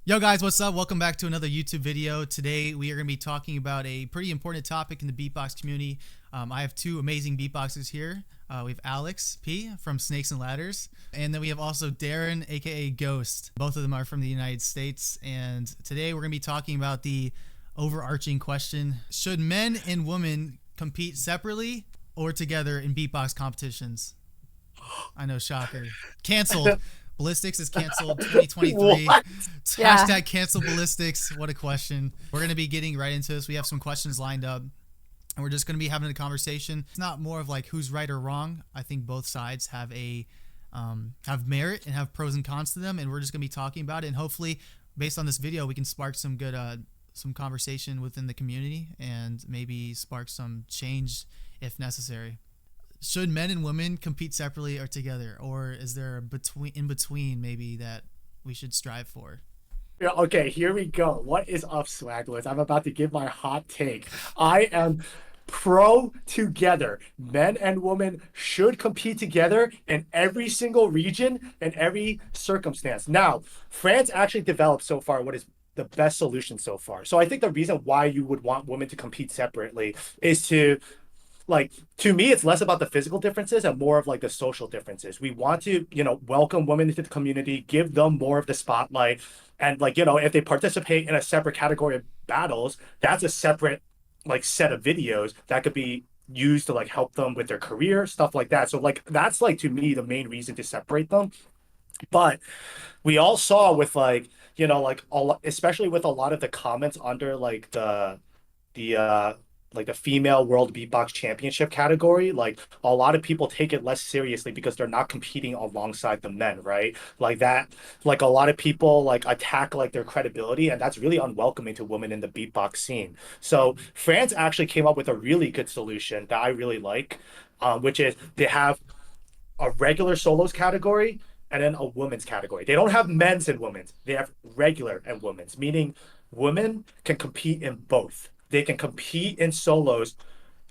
Yo guys, what's up? Welcome back to another YouTube video. Today we are going to be talking about a pretty important topic in the beatbox community. I have two amazing beatboxers here. We have Alex P from Snakes and Ladders, and then we have also Darren, aka Ghost. Both of them are from the United States, and today we're going to be talking about the overarching question: should men and women compete separately or together in beatbox competitions? I know, shocker. Canceled. Balistix is canceled 2023. What? Yeah. Hashtag cancel Balistix. What a question. We're going to be getting right into this. We have some questions lined up, and we're just going to be having a conversation. It's not more of like who's right or wrong. I think both sides have have merit and have pros and cons to them, and we're just going to be talking about it. And hopefully, based on this video, we can spark some good some conversation within the community and maybe spark some change if necessary. Should men and women compete separately or together, or is there a between maybe that we should strive for? Yeah, okay, here we go. What is up, Swagglers? I'm about to give my hot take. I am pro together. Men and women should compete together in every single region and every circumstance. Now, France actually developed so far what is the best solution so far. So I think the reason why you would want women to compete separately is to me, it's less about the physical differences and more of like the social differences. We want to, welcome women into the community, give them more of the spotlight. And if they participate in a separate category of battles, that's a separate set of videos that could be used to help them with their career, stuff like that. So that's to me the main reason to separate them. But we all saw with especially with a lot of the comments under the the female world beatbox championship category, a lot of people take it less seriously because they're not competing alongside the men, right? A lot of people attack their credibility, and that's really unwelcoming to women in the beatbox scene. So France actually came up with a really good solution that I really like, which is they have a regular solos category and then a women's category. They don't have men's and women's. They have regular and women's, meaning women can compete in both. They can compete in solos,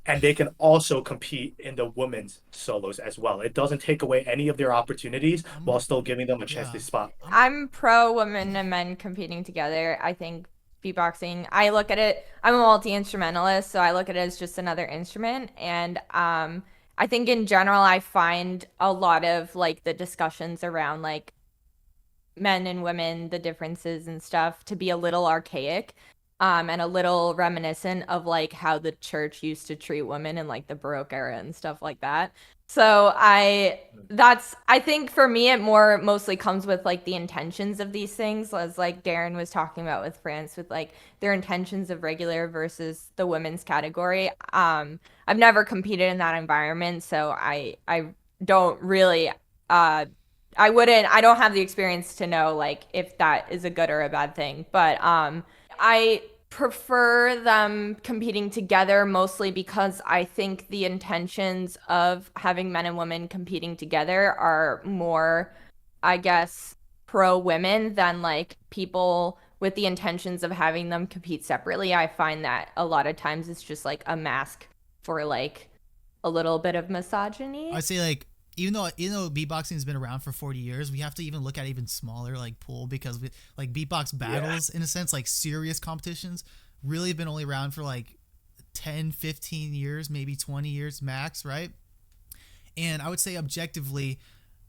and they can also compete in the women's solos as well. It doesn't take away any of their opportunities while still giving them a chance to spot. I'm pro women and men competing together. I think beatboxing, I look at it, I'm a multi-instrumentalist, so I look at it as just another instrument. And I think in general, I find a lot of the discussions around men and women, the differences and stuff, to be a little archaic. And a little reminiscent of how the church used to treat women in the Baroque era and stuff like that. So I think for me it mostly comes with the intentions of these things, as Darren was talking about with France, with their intentions of regular versus the women's category. I've never competed in that environment, so I don't really I don't have the experience to know if that is a good or a bad thing, but I prefer them competing together mostly because I think the intentions of having men and women competing together are more, I guess, pro women than people with the intentions of having them compete separately. I find that a lot of times it's just a mask for a little bit of misogyny. I'd say even though beatboxing has been around for 40 years, we have to even look at even smaller pool, because beatbox battles, in a sense, serious competitions really have been only around for 10, 15 years, maybe 20 years max, right? And I would say objectively,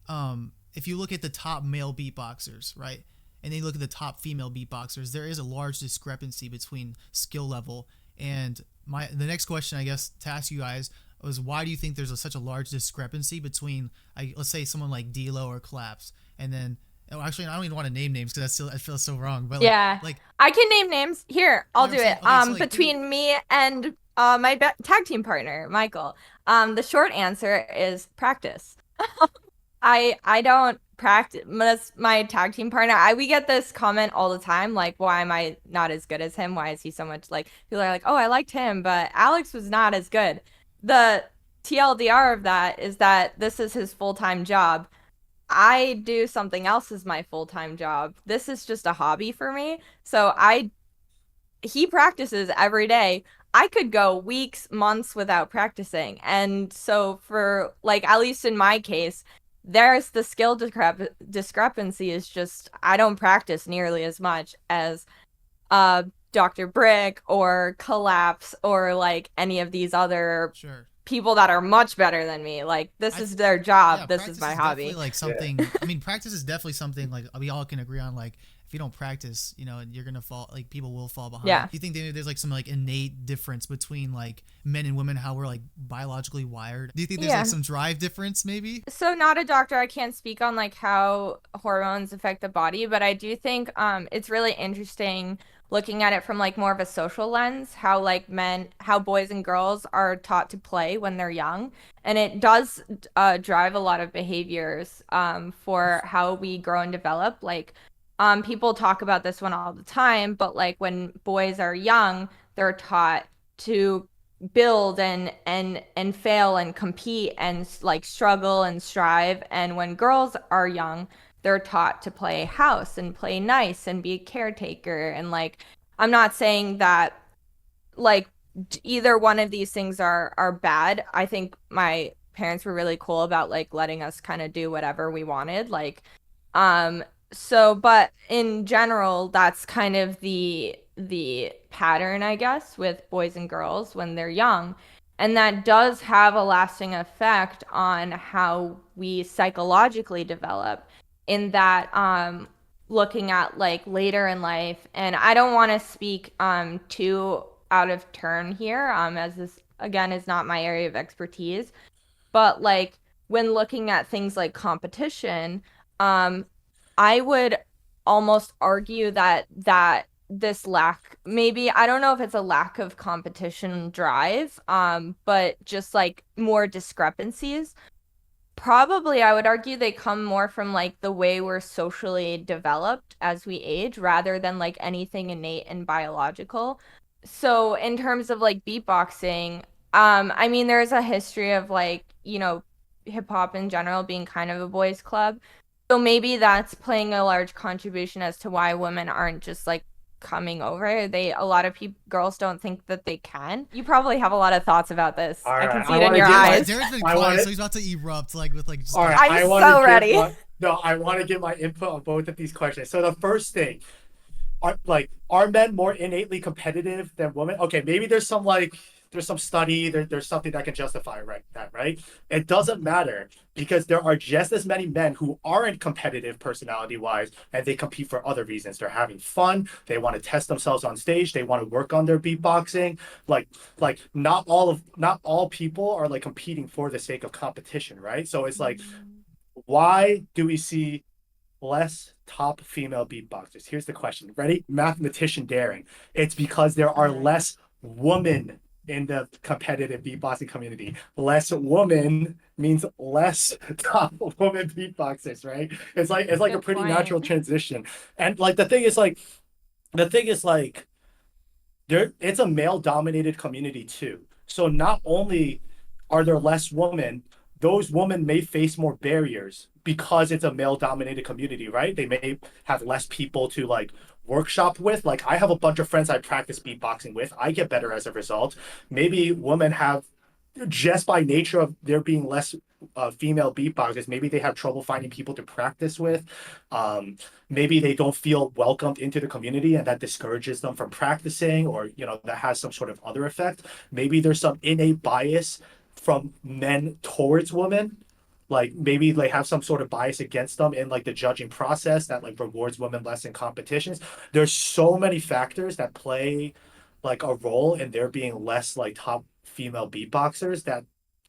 if you look at the top male beatboxers, right, and then you look at the top female beatboxers, there is a large discrepancy between skill level. And the next question, I guess, to ask you guys was, why do you think there's such a large discrepancy between, let's say, someone like D-Lo or Collapse, and then, actually, I don't even want to name names because I feel so wrong. But yeah, I can name names. Here, I'll do it. Okay, so between me and my tag team partner, Michael. The short answer is practice. I don't practice. That's my tag team partner. We get this comment all the time, why am I not as good as him? Why is he so much people are oh, I liked him, but Alex was not as good. The TLDR of that is that this is his full-time job. I do something else as my full-time job. This is just a hobby for me. So he practices every day. I could go weeks, months without practicing. And so for at least in my case, there's the skill discrepancy is just I don't practice nearly as much as Dr. Brick or Collapse or like any of these other Sure. people that are much better than me. Like this is their job. This is my hobby. Definitely like something. I mean, practice is definitely something like we all can agree on. Like if you don't practice, you know, you're gonna fall. Like people will fall behind. Yeah. Do you think there's like some like innate difference between like men and women, how we're like biologically wired? Do you think there's like some drive difference maybe? So not a doctor, I can't speak on like how hormones affect the body, but I do think it's really interesting looking at it from like more of a social lens, how like how boys and girls are taught to play when they're young, and it does drive a lot of behaviors for how we grow and develop. Like people talk about this one all the time, but like when boys are young, they're taught to build and fail and compete and like struggle and strive, and when girls are young, they're taught to play house and play nice and be a caretaker. And like I'm not saying that like either one of these things are bad. I think my parents were really cool about like letting us kind of do whatever we wanted. Like so but in general, that's kind of the pattern, I guess, with boys and girls when they're young. And that does have a lasting effect on how we psychologically develop, in that looking at like later in life. And I don't want to speak too out of turn here, as this again is not my area of expertise, but like when looking at things like competition, I would almost argue that this lack, maybe I don't know if it's a lack of competition drive, but just like more discrepancies. Probably, I would argue they come more from like the way we're socially developed as we age rather than like anything innate and biological. So in terms of like beatboxing, I mean, there's a history of like, you know, hip hop in general being kind of a boys' club. So maybe that's playing a large contribution as to why women aren't just like coming over. A lot of girls don't think that they can. You probably have a lot of thoughts about this. All I right, can see I it in wanna your get my- eyes. Darren's been I quiet, wanna- so he's about to erupt like with like just All right, I'm I wanna so give ready. I want to give my input on both of these questions. So the first thing, are men more innately competitive than women? Okay, maybe there's some study, there's something that can justify that, right? It doesn't matter, because there are just as many men who aren't competitive personality wise, and they compete for other reasons. They're having fun, they want to test themselves on stage, they want to work on their beatboxing. Like not all people are like competing for the sake of competition, right? So it's like, why do we see less top female beatboxers? Here's the question. Ready? Mathematician daring. It's because there are less women in the competitive beatboxing community. Less woman means less top woman beatboxers, right? It's like Good a pretty point. natural transition. And like the thing is like it's a male dominated community too. So not only are there less women, those women may face more barriers because it's a male dominated community, right? They may have less people to like workshop with. Like I have a bunch of friends I practice beatboxing with. I get better as a result. Maybe women have, just by nature of there being less female beatboxers, maybe they have trouble finding people to practice with. Maybe they don't feel welcomed into the community, and that discourages them from practicing, or that has some sort of other effect. Maybe there's some innate bias from men towards women. Like maybe they have some sort of bias against them in like the judging process that like rewards women less in competitions. There's so many factors that play like a role in there being less like top female beatboxers that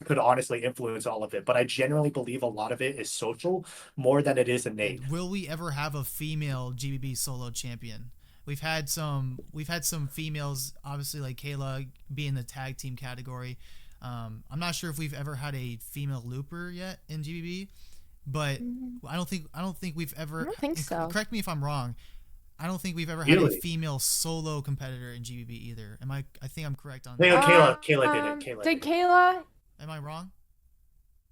could honestly influence all of it. But I genuinely believe a lot of it is social more than it is innate. Will we ever have a female GBB solo champion? We've had some females, obviously, like Kayla be in the tag team category. I'm not sure if we've ever had a female looper yet in GBB, but I don't think we've ever. I don't think so. Correct me if I'm wrong. I don't think we've ever had a Really? female solo competitor in GBB either. I think I'm correct on I think that. Kayla did it. Did Kayla? Am I wrong?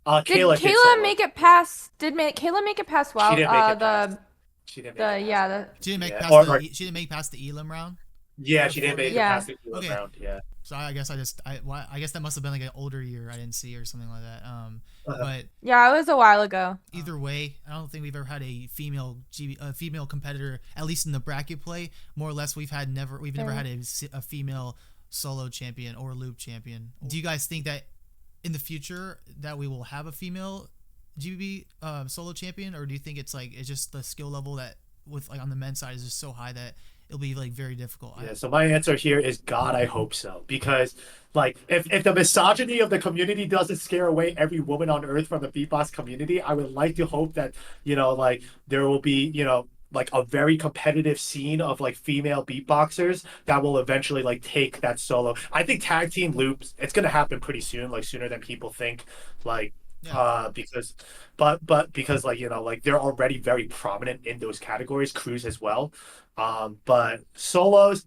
Kayla Did did Kayla solo. make it past? Kayla make it past? Wow. She didn't make it past. She didn't make it past. Yeah. She didn't make Yeah. past she didn't make past the Elam round. Yeah, she didn't make it Yeah. past the Okay. round. Yeah. So I guess I guess that must have been like an older year I didn't see or something like that. But Yeah, it was a while ago. either way, I don't think we've ever had a female competitor, at least in the bracket play. More or less, we've never had a female solo champion or loop champion. Do you guys think that in the future that we will have a female GBB solo champion, or do you think it's just the skill level that with like on the men's side is just so high that it'll be like very difficult? Yeah, so my answer here is God, I hope so. Because like if the misogyny of the community doesn't scare away every woman on earth from the beatbox community, I would like to hope that, like there will be, like a very competitive scene of like female beatboxers that will eventually like take that solo. I think tag team loops, it's gonna happen pretty soon, like sooner than people think. Like because because like like they're already very prominent in those categories, crews as well. But solos,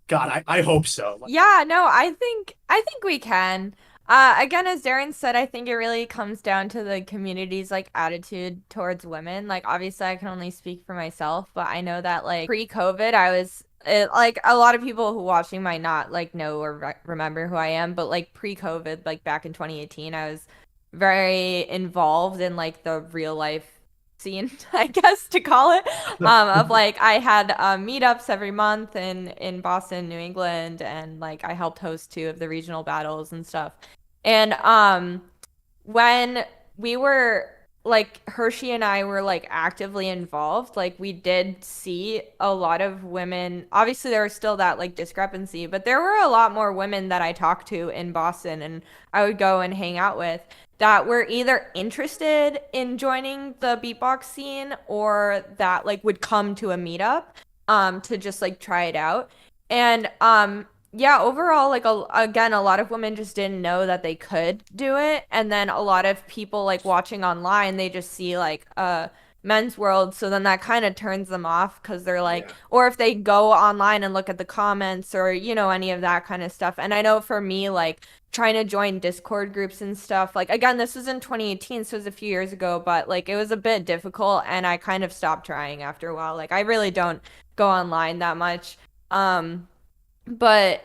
God, I hope so. Yeah, no, I think we can. Again, as Darren said, I think it really comes down to the community's like attitude towards women. Like, obviously, I can only speak for myself, but I know that like pre-COVID, like a lot of people who watching might not like know or remember who I am, but like pre-COVID, like back in 2018, I was very involved in like the real life scene, I guess to call it, of like I had meetups every month in Boston, New England, and like I helped host 2 of the regional battles and stuff. And when we were like Hershey and I were like actively involved, like we did see a lot of women. Obviously there was still that like discrepancy, but there were a lot more women that I talked to in Boston and I would go and hang out with that were either interested in joining the beatbox scene or that like would come to a meetup to just like try it out. And yeah, overall, like again, a lot of women just didn't know that they could do it, and then a lot of people like watching online, they just see like men's world, so then that kind of turns them off because they're like, or if they go online and look at the comments or any of that kind of stuff. And I know for me, like trying to join Discord groups and stuff, like again, this was in 2018, so it was a few years ago, but like it was a bit difficult, and I kind of stopped trying after a while. Like I really don't go online that much. But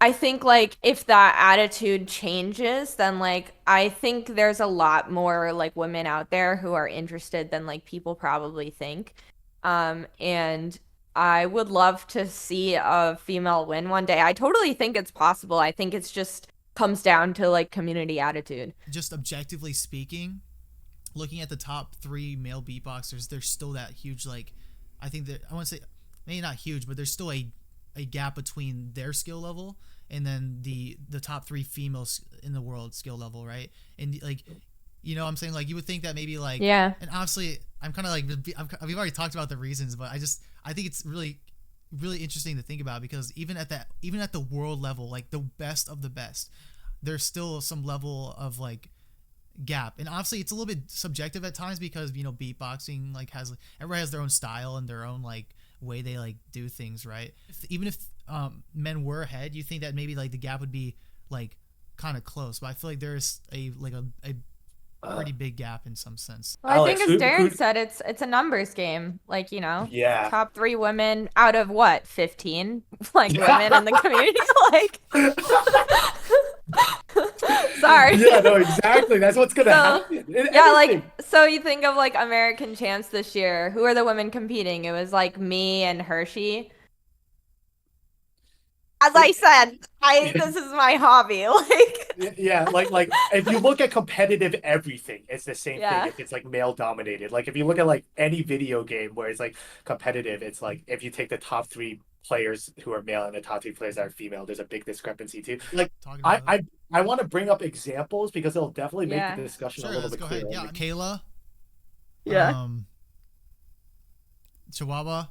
I think like if that attitude changes, then like I think there's a lot more like women out there who are interested than like people probably think. And I would love to see a female win one day. I totally think it's possible. I think it's just comes down to like community attitude. Just objectively speaking, looking at the top 3 male beatboxers, there's still that huge like, I think that I want to say maybe not huge, but there's still a gap between their skill level and then the top 3 females in the world skill level, right? And like, I'm saying like you would think that maybe like, and obviously I'm kind of like we've already talked about the reasons, but I think it's really interesting to think about, because even at the world level, like the best of the best, there's still some level of like gap. And obviously it's a little bit subjective at times because beatboxing like everybody has their own style and their own like way they like do things, right? Even if men were ahead, you think that maybe like the gap would be like kind of close, but I feel like there's a pretty big gap in some sense. Well, I think as Darren said, it's a numbers game. Like, top 3 women out of what, 15 like women in the community. Like, sorry. Yeah, no, exactly. That's what's gonna happen. Like so you think of like American champs this year. Who are the women competing? It was like me and Hershey. As I said, this is my hobby. Like like if you look at competitive everything, it's the same thing if it's like male dominated. Like if you look at like any video game where it's like competitive, it's like if you take the top 3 players who are male and the top 3 players that are female, there's a big discrepancy too. Like I want to bring up examples because it'll definitely make the discussion a little bit clearer. Yeah, Kayla. Chihuahua.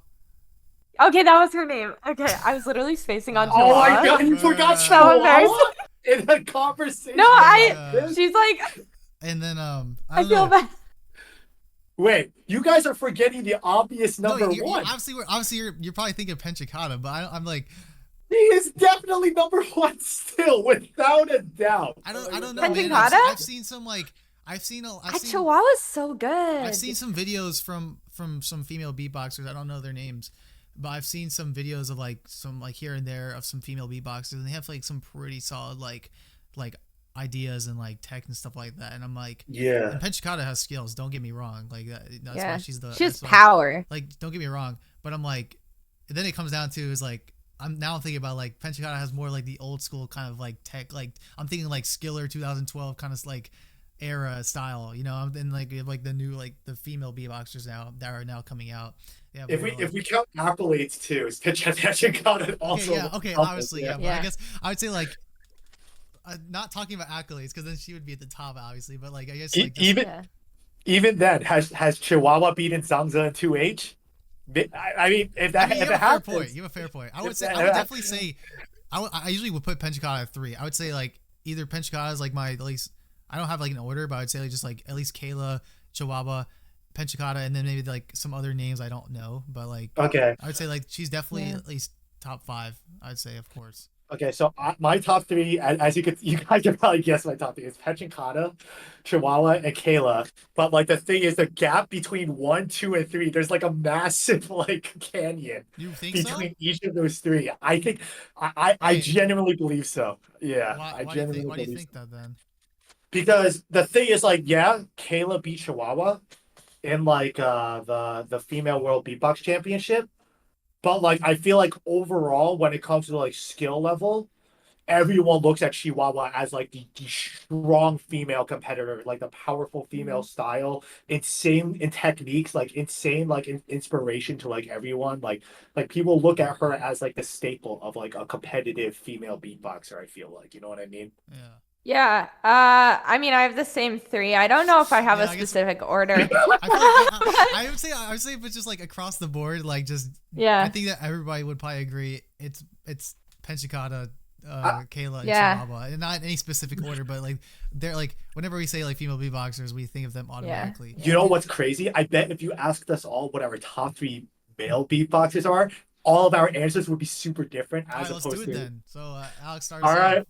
Okay, that was her name. Okay, I was literally spacing on Chihuahua. Oh my god, you forgot Chihuahua in the conversation. No, she's like. And then I feel bad. Wait, you guys are forgetting the obvious number 1. Obviously, you're probably thinking Penchikata, but I'm like. He is definitely number 1 still, without a doubt. I don't know, man. I've seen some like. Chihuahua's so good. I've seen some videos from some female beatboxers. I don't know their names, but I've seen some videos of like some like here and there of some female beatboxers, and they have like some pretty solid like ideas and like tech and stuff like that. And I'm like, Yeah. and Penchikata has skills. Don't get me wrong. Like that's why she's She has that's why- power. Like don't get me wrong, but I'm like, then it comes down to is like. I'm thinking about like Penchikata has more like the old school kind of like tech, like I'm thinking like Skiller 2012 kind of like era style, you know, and like we have like the new like the female beatboxers now that are now coming out. Yeah, If we count accolades too, is Penchikata also? okay, obviously, yeah. But Yeah. I guess I would say like not talking about accolades because then she would be at the top, obviously. But like I guess like Even then, has Chihuahua beaten Zangza in 2H? I mean, if that you if have it a fair happens, point. You have a fair point. I would if say that I would happens- definitely say I usually would put Penchikata at 3. I would say like either Penchikata is like my at least I don't have like an order, but I would say like just like at least Kayla, Chihuahua, Penchikata, and then maybe like some other names I don't know, but like Okay. I would say like she's definitely at least top 5. I'd say of course. Okay, so my top 3, as you guys can probably guess, my top 3 is Penchikata, Chihuahua, and Kayla. But like the thing is, the gap between 1, 2, and 3, there's like a massive like canyon You think between so? each of those 3. I think I Wait. genuinely believe so. Yeah, Why, I why do you genuinely think, why do you believe think so. that then? Because the thing is, like, yeah, Kayla beat Chihuahua in like the female world beatbox championship. But like I feel like overall, when it comes to like skill level, everyone looks at Chihuahua as like the strong female competitor, like the powerful female style, insane in techniques, like insane like inspiration to like everyone. Like people look at her as like the staple of like a competitive female beatboxer. I feel like, you know what I mean? Yeah. Yeah. I mean, I have the same 3. I don't know if I have Yeah, a I guess- specific order. I, feel like I would say if it's just like across the board, like just Yeah. I think that everybody would probably agree it's Penchikata, Kayla, and Yeah. Chihuahua, and not in any specific order, but like they're like whenever we say like female beatboxers, we think of them automatically. You know what's crazy? I bet if you asked us all what our top 3 male beatboxers are, all of our answers would be super different All as right, let's opposed do it to. then. So Alex starts. All right.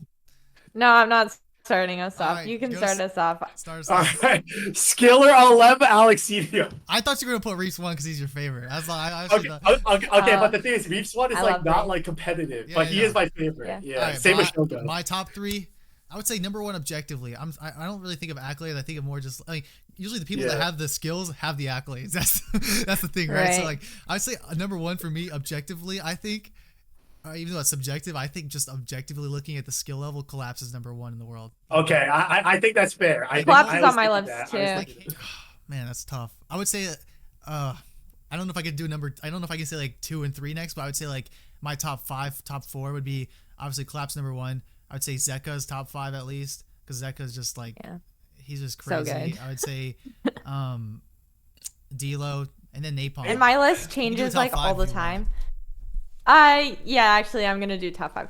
No, I'm not starting us All off. right, You can go start us off. Start. All right. Skiller 11, Alexinho. I thought you were gonna put Reef's one because he's your favorite. I was like, I Okay, actually thought. okay, but the thing is, Reef's one is I like love not Reef. like competitive, Yeah, but he yeah. is my favorite. Yeah. Yeah, All right, same my, as Shogo. my top 3, I would say number 1 objectively. I don't really think of accolades. I think of more just like usually the people that Yeah. have the skills have the accolades. That's the thing, right? So Right. like I'd say number 1 for me objectively. I think even though it's subjective, I think just objectively looking at the skill level, Collapse is number 1 in the world. Okay, I think that's fair. Collapse is was on my thinking list, that. I was too. thinking that. Man, that's tough. I would say, I don't know if I could do I don't know if I can say like 2 and 3 next, but I would say like my top 5, top 4 would be obviously Collapse number 1. I would say Zeka's top 5 at least because Zeka's just like he's just So crazy. good. I would say, D'Lo and then Napalm. And my list top changes like 5 all the if you want. time. Yeah, actually I'm gonna do top 5.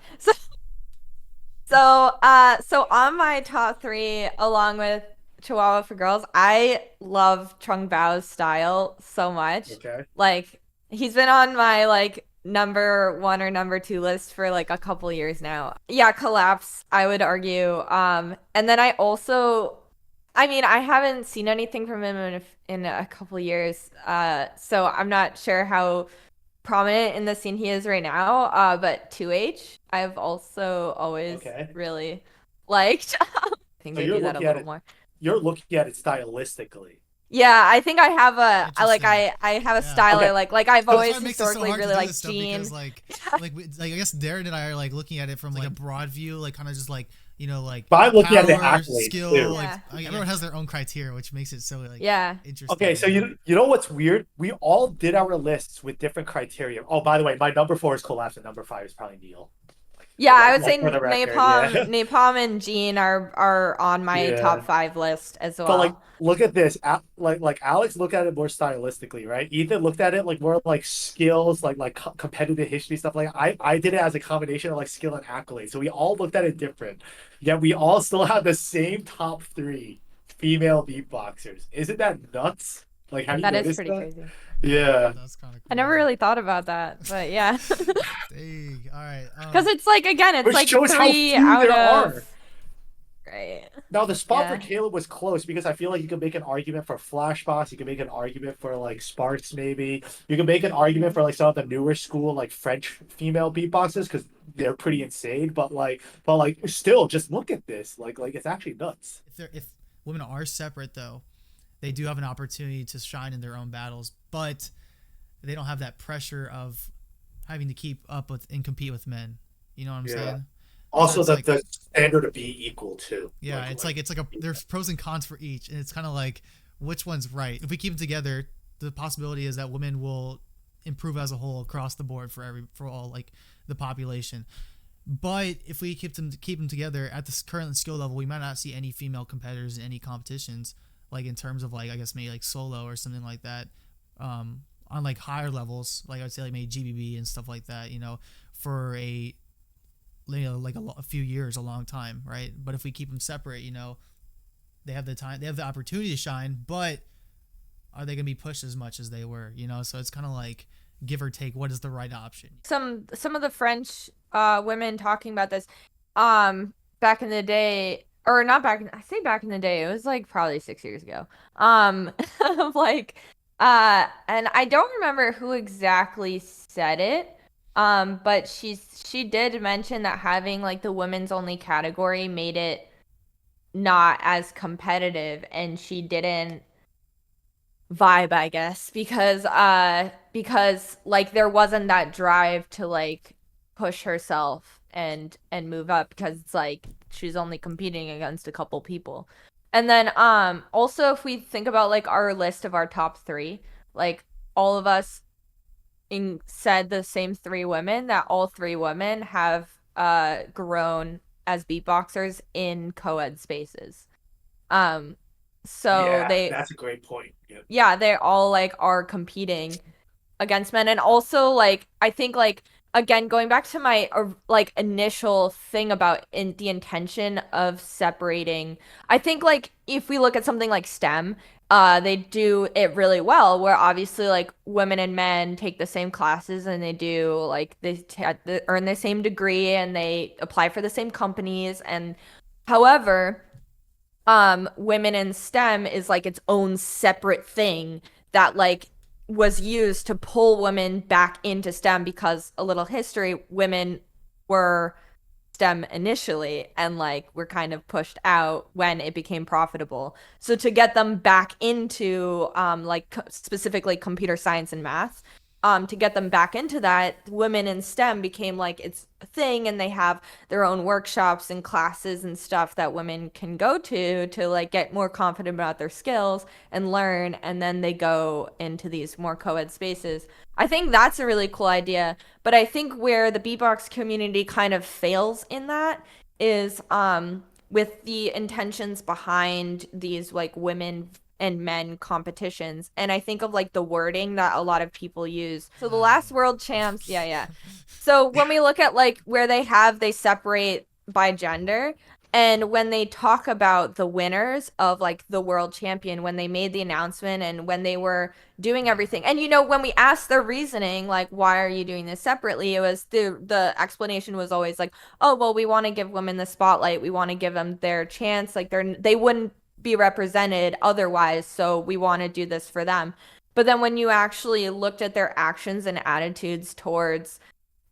So on my top 3, along with Chihuahua for Girls, I love Trung Bao's style so much. Okay. Like he's been on my like number 1 or number 2 list for like a couple years now. Yeah, Collapse, I would argue. And then I also, I mean, I haven't seen anything from him in a couple years. So I'm not sure how prominent in the scene he is right now. But 2H, I've also always really liked. I think So they you're do that a looking at little it- more. You're looking at it stylistically. Yeah, I think I have a I like Interesting. I have a Yeah. style Okay. I like. Like I've That's why always it makes it so historically hard to really do liked this stuff Gene. because like I guess Darren and I are like looking at it from like a broad view, like kind of just like like But I'm looking at the power, accolades, skill, too. like Yeah. everyone has their own criteria, which makes it so like Yeah. interesting. Okay, so you know what's weird? We all did our lists with different criteria. Oh, by the way, my number 4 is Collapse, and number 5 is probably Neil. Yeah, I would say for the record, Napalm, yeah. Napalm and Gene are on my Yeah. top 5 list as well. But like, look at this. Like Alex looked at it more stylistically, right? Ethan looked at it like more like skills, like competitive history stuff. Like I did it as a combination of like skill and accolades. So we all looked at it different. Yet we all still have the same top 3 female beatboxers. Isn't that nuts? Like, have you That is noticed pretty that? crazy. Yeah. That's kind of cool. I never really thought about that, but yeah. Dang. All right. Because it's like, again, it's Which like shows how 3 few out there of are. Right. Now the spot for Yeah. Caleb was close because I feel like you could make an argument for Flashbox. You can make an argument for like Sparks, maybe. You can make an argument for like some of the newer school like French female beatboxers because they're pretty insane. But still, just look at this. Like it's actually nuts. If women are separate though, they do have an opportunity to shine in their own battles, but they don't have that pressure of having to keep up with and compete with men. You know what I'm Yeah. saying? So Also, it's the like, the standard to be equal too. yeah, it's like a there's pros and cons for each, and it's kind of like which one's right. If we keep them together, the possibility is that women will improve as a whole across the board for all like the population. But if we keep them together at this current skill level, we might not see any female competitors in any competitions, like in terms of like I guess maybe like solo or something like that. On like higher levels, like I'd say like maybe GBB and stuff like that, for a few years, a long time, right? But if we keep them separate, they have the time, they have the opportunity to shine, but are they going to be pushed as much as they were? So it's kind of like give or take. What is the right option? Some of the French women talking about this back in the day, or not back in, I say back in the day, it was like probably 6 years ago. Like and I don't remember who exactly said it. But she did mention that having like the women's only category made it not as competitive, and she didn't vibe, I guess, because like there wasn't that drive to like push herself and move up, because it's like she's only competing against a couple people. And then also if we think about like our list of our top 3, like all of us said the same 3 women, that all 3 women have grown as beatboxers in co-ed spaces. So Yeah, that's a great point. Yep. yeah, they all like are competing against men. And also like I think like again going back to my like initial thing about the intention of separating, I think like if we look at something like STEM, they do it really well, where obviously like women and men take the same classes, and they do like they earn the same degree, and they apply for the same companies. And however, women in STEM is like its own separate thing that like was used to pull women back into STEM, because a little history, women were STEM initially and like were kind of pushed out when it became profitable. So to get them back into like specifically computer science and math, to get them back into that, women in STEM became like it's a thing, and they have their own workshops and classes and stuff that women can go to like get more confident about their skills and learn, and then they go into these more co-ed spaces. I think that's a really cool idea, but I think where the beatbox community kind of fails in that is with the intentions behind these like women and men competitions. And I think of like the wording that a lot of people use. So the last world champs, yeah. So when we look at like where they separate by gender, and when they talk about the winners of like the world champion, when they made the announcement and when they were doing everything, and when we asked their reasoning, like why are you doing this separately, it was the explanation was always like, oh well, we want to give women the spotlight, we want to give them their chance, like they wouldn't be represented otherwise, so we want to do this for them. But then when you actually looked at their actions and attitudes towards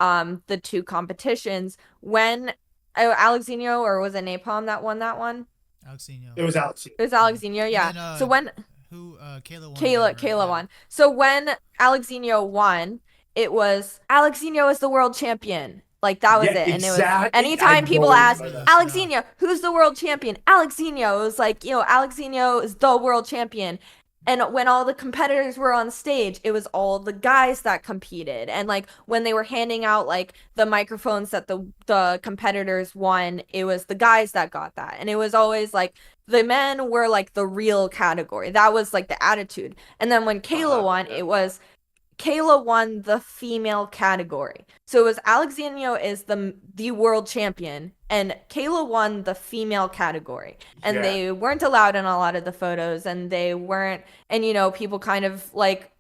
the 2 competitions, when Alexinho, or was it Napalm that won that one? Alexinho. It was Alex. It was Alexinho, yeah. Then, so when Kayla won. Kayla won. So when Alexinho won, it was Alexinho is the world champion. Like that was it. And it was anytime people ask Alexinho, who's the world champion? Alexinho. It was like, Alexinho is the world champion. And when all the competitors were on stage, it was all the guys that competed. And like when they were handing out like the microphones that the competitors won, it was the guys that got that. And it was always like the men were like the real category. That was like the attitude. And then when Kayla won, it was Kayla won the female category. So it was Alexinho is the world champion, and Kayla won the female category. And they weren't allowed in a lot of the photos, and they weren't, and people kind of like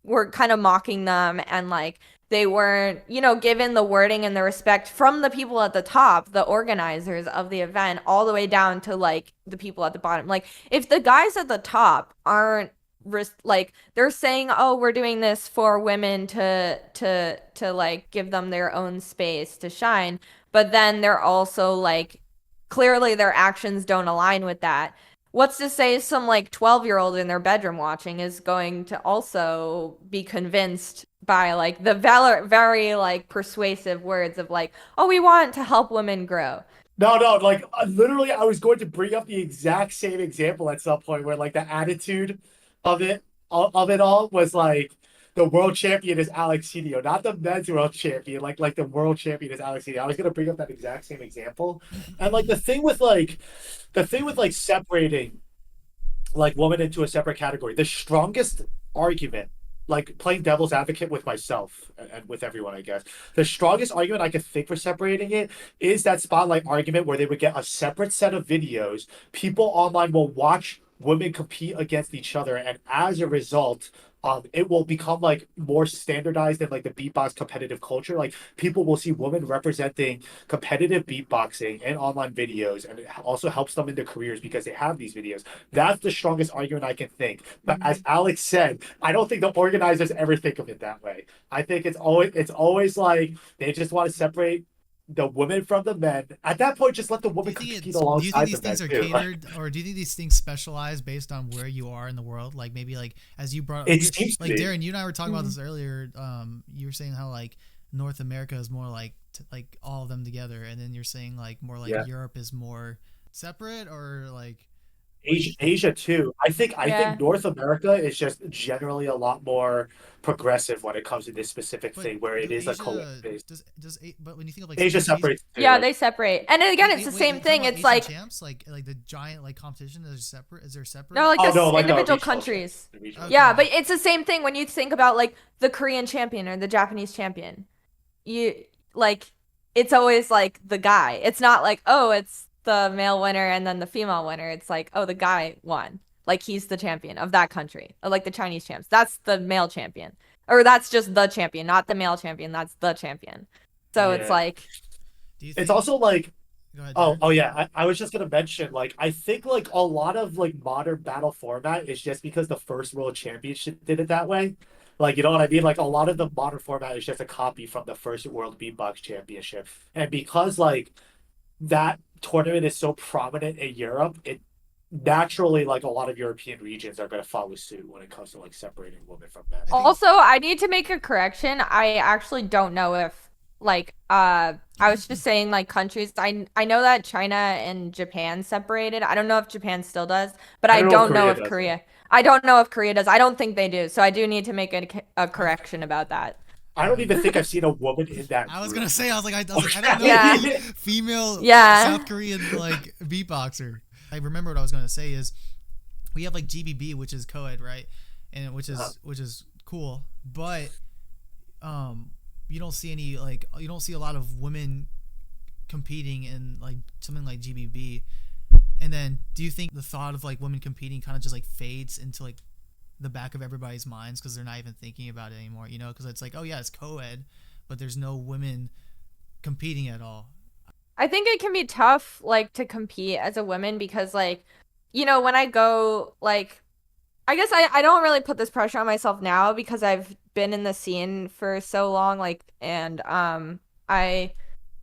were kind of mocking them, and like they weren't, given the wording and the respect from the people at the top, the organizers of the event, all the way down to like the people at the bottom. Like if the guys at the top aren't like they're saying, oh, we're doing this for women to like give them their own space to shine, but then they're also like clearly their actions don't align with that. What's to say some like 12-year-old in their bedroom watching is going to also be convinced by like the very like persuasive words of like, oh, we want to help women grow. No, like literally, I was going to bring up the exact same example at some point where like the attitude of it all was like the world champion is Alexinho, not the men's world champion. Like the world champion is Alexinho. I was gonna bring up that exact same example, and like the thing with like separating like women into a separate category, the strongest argument, like playing devil's advocate with myself and with everyone, I guess, the strongest argument I could think for separating it is that spotlight argument where they would get a separate set of videos. People online will watch women compete against each other, and as a result, it will become like more standardized in like the beatbox competitive culture. Like people will see women representing competitive beatboxing in online videos, and it also helps them in their careers because they have these videos. That's the strongest argument I can think. But as Alex said, I don't think the organizers ever think of it that way. I think it's always like they just want to separate the women from the men. At that point, just let the women compete alongside do you think these the men things are too. catered, or do you think these things specialize based on where you are in the world? Like maybe like as you brought up, It seems to like be. Darren, you and I were talking about this earlier. You were saying how like North America is more like like all of them together, and then you're saying like more like Europe is more separate, or like Asia too. I think North America is just generally a lot more progressive when it comes to this specific but thing where it do is a Asia co-based. but when you think of like Asia species, separates too. Yeah, Like, they separate. And then again, it's the same you're talking thing. about It's Asian like champs, like the giant like competition is separate. Is there separate? no, like oh the no, like the individual regional countries. champs, the regional Okay. Yeah, but it's the same thing when you think about like the Korean champion or the Japanese champion. You like it's always like the guy. It's not like, oh, it's the male winner and then the female winner. It's like, oh, the guy won. Like he's the champion of that country. Or like the Chinese champs. That's the male champion. Or that's just the champion, not the male champion. That's the champion. So it's Yeah. like Do you It's think? also like Go ahead, oh, Darren. oh yeah. I was just gonna mention, like, I think like a lot of like modern battle format is just because the first world championship did it that way. Like, you know what I mean? Like a lot of the modern format is just a copy from the first world beatbox championship. And because like that tournament is so prominent in Europe, it naturally like a lot of European regions are gonna follow suit when it comes to like separating women from men. I think also I need to make a correction. I actually don't know if like I was just saying like countries. I know that China and Japan separated. I don't know if Japan still does, but I don't know if Korea. I don't know if Korea does. I don't think they do. So I do need to make a correction about that. I don't even think I've seen a woman in that. I was group. gonna say, I don't know. Yeah. Female Yeah. South Korean like beatboxer. I remember what I was gonna say is we have like GBB, which is co-ed, right? And which is cool, but you don't see any like you don't see a lot of women competing in like something like GBB. And then do you think the thought of like women competing kind of just like fades into like the back of everybody's minds because they're not even thinking about it anymore, you know, because it's like, oh yeah, it's co-ed, but there's no women competing at all. I think it can be tough like to compete as a woman because like when I go like I guess I don't really put this pressure on myself now because I've been in the scene for so long like and I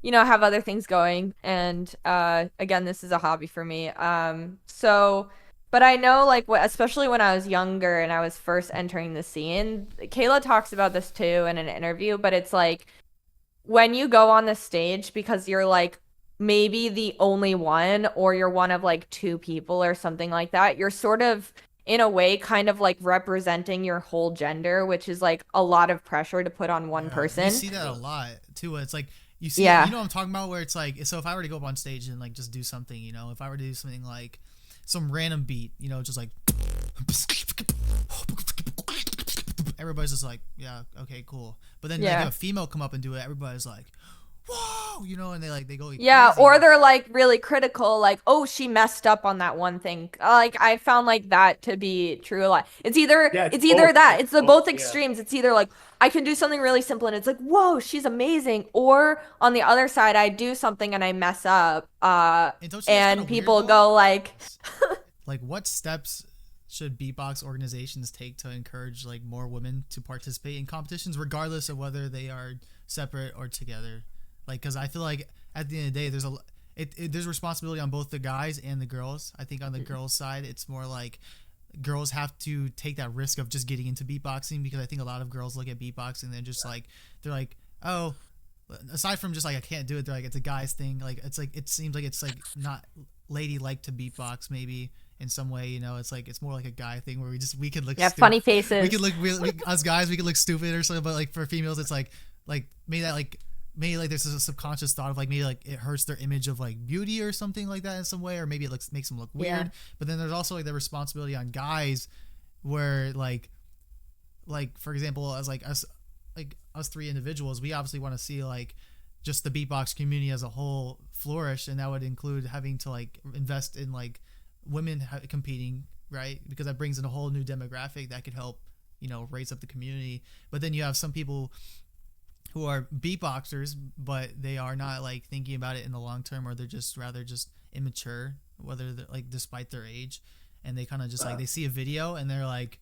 have other things going and again this is a hobby for me so but I know like especially when I was younger and I was first entering the scene, Kayla talks about this too in an interview, but it's like when you go on the stage because you're like maybe the only one or you're one of like two people or something like that, you're sort of in a way kind of like representing your whole gender, which is like a lot of pressure to put on one person. You see that a lot too. It's like you see, Yeah. you know what I'm talking about, where it's like, so if I were to go up on stage and like just do something, if I were to do something like some random beat, just like everybody's just like, yeah, okay, cool. But then like, Yeah. if a female come up and do it, everybody's like, whoa, wow, and they go like Yeah, crazy. or they're like really critical, like, oh, she messed up on that one thing. Like I found like that to be true a lot. It's either Yeah, it's either that, it's it's the both. both Yeah. extremes. It's either like I can do something really simple and it's like, whoa, she's amazing, or on the other side, I do something and I mess up, And don't you think it's kind and of weird people though? go like, Like, what steps should beatbox organizations take to encourage like more women to participate in competitions, regardless of whether they are separate or together? Like, because I feel like at the end of the day, there's responsibility on both the guys and the girls. I think on the girls' side, it's more like girls have to take that risk of just getting into beatboxing, because I think a lot of girls look at beatboxing and they're like, oh, aside from just like I can't do it, they're like it's a guy's thing. Like it's like it seems like it's like not ladylike to beatbox maybe in some way. It's like it's more like a guy thing where we could look yeah, stupid. funny faces. We could look us guys we could look stupid or something. But like for females, it's like maybe like there's a subconscious thought of like maybe like it hurts their image of like beauty or something like that in some way, or maybe it makes them look weird. Yeah. But then there's also like the responsibility on guys where for example, as like us three individuals, we obviously want to see like just the beatbox community as a whole flourish, and that would include having to like invest in like women competing, right? Because that brings in a whole new demographic that could help raise up the community. But then you have some people who are beatboxers, but they are not like thinking about it in the long term, or they're just rather just immature, whether they're like despite their age, and they kind of just like they see a video and they're like,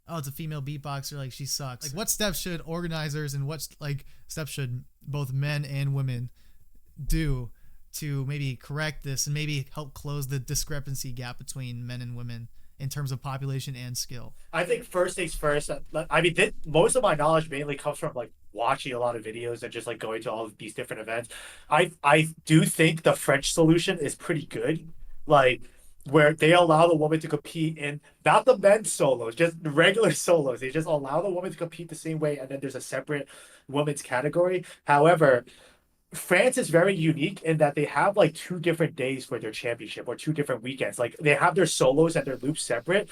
oh, it's a female beatboxer, like she sucks. Like, what steps should organizers and what like steps should both men and women do to maybe correct this and maybe help close the discrepancy gap between men and women in terms of population and skill? I think first things first. I mean, most of my knowledge mainly comes from like watching a lot of videos and just like going to all of these different events. I do think the French solution is pretty good, like where they allow the woman to compete in not the men's solos, just the regular solos. They just allow the woman to compete the same way, and then there's a separate women's category. However, France is very unique in that they have like two different days for their championship or two different weekends. Like they have their solos and their loops separate.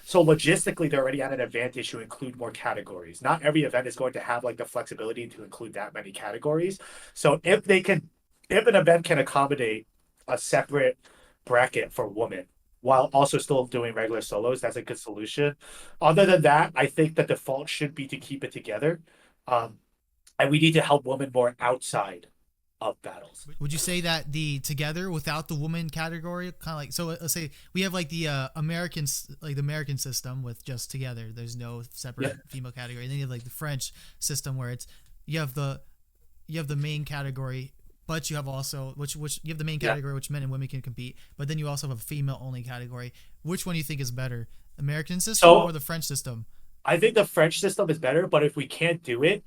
So logistically, they're already at an advantage to include more categories. Not every event is going to have like the flexibility to include that many categories. So if an event can accommodate a separate bracket for women while also still doing regular solos, that's a good solution. Other than that, I think the default should be to keep it together. Um, and we need to help women more outside of battles. Would you say that the together without the woman category, kind of like, so let's say we have like the American system with just together, there's no separate female category, and then you have like the French system where it's you have the main category, but you have also which you have the main category which men and women can compete, but then you also have a female only category. Which one do you think is better, American system or the French system? I think the French system is better, but if we can't do it,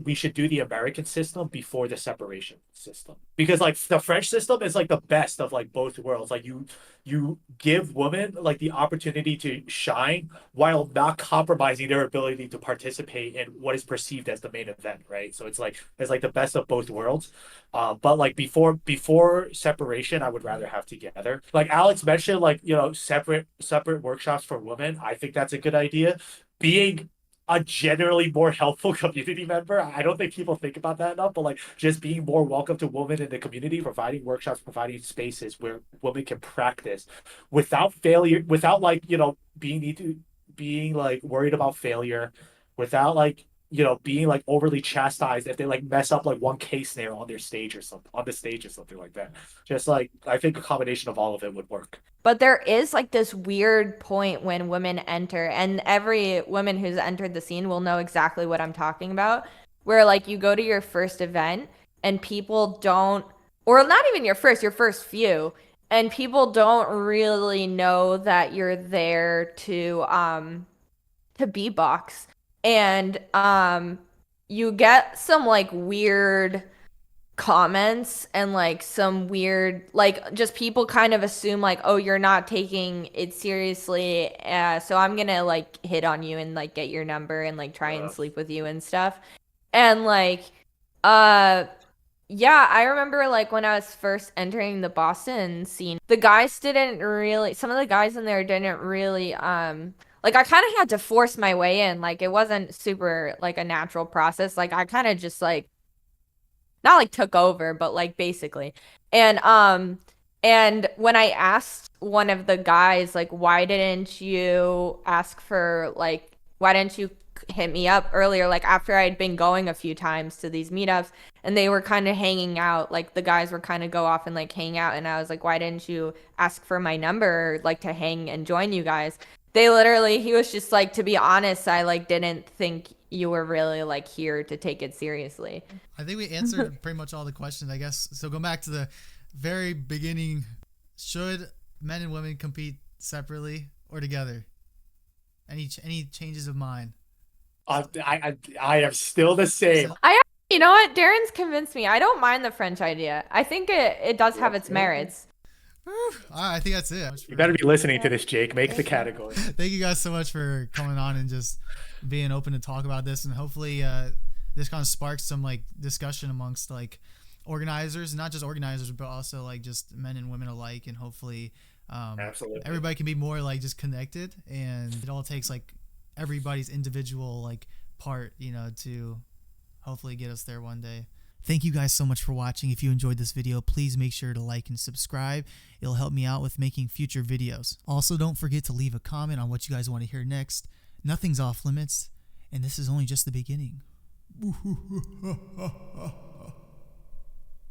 we should do the American system before the separation system, because like the French system is like the best of like both worlds. Like you give women like the opportunity to shine while not compromising their ability to participate in what is perceived as the main event, right? So it's like the best of both worlds. But like before separation, I would rather have together. Like Alex mentioned, like separate workshops for women. I think that's a good idea. Being a generally more helpful community member. I don't think people think about that enough, but like just being more welcome to women in the community, providing workshops, providing spaces where women can practice without failure, without like, being like worried about failure, without like, being like overly chastised if they like mess up like one K snare on their stage or something on the stage or something like that. Just like I think a combination of all of it would work. But there is like this weird point when women enter, and every woman who's entered the scene will know exactly what I'm talking about, where like you go to your first event and people don't, or not even your first few, and people don't really know that you're there to beatbox. And you get some like weird comments and like some weird like just people kind of assume like, oh, you're not taking it seriously, so I'm gonna like hit on you and like get your number and like try and sleep with you and stuff. And like uh yeah, I remember like when I was first entering the Boston scene, the guys didn't really, some of the guys in there didn't really like I kind of had to force my way in. Like it wasn't super like a natural process. Like I kind of just like not like took over, but like basically. And when I asked one of the guys, like, why didn't you ask for, like, why didn't you hit me up earlier, like after I'd been going a few times to these meetups and they were kind of hanging out, like the guys were kind of go off and like hang out. And I was like, why didn't you ask for my number, like to hang and join you guys? They literally, he was just like, to be honest, I like didn't think you were really like here to take it seriously. I think we answered pretty much all the questions, I guess. So go back to the very beginning. Should men and women compete separately or together? Any changes of mind? I am still the same. You know what? Darren's convinced me. I don't mind the French idea. I think it does have its merits. I think that's it. You better be listening to this, Jake. Make the category. Thank you guys so much for coming on and just being open to talk about this, and hopefully this kind of sparks some like discussion amongst like organizers, not just organizers, but also like just men and women alike, and hopefully Absolutely. everybody can be more like just connected, and it all takes like everybody's individual like part, you know, to hopefully get us there one day. Thank you guys so much for watching. If you enjoyed this video, please make sure to like and subscribe. It'll help me out with making future videos. Also, don't forget to leave a comment on what you guys want to hear next. Nothing's off limits, and this is only just the beginning.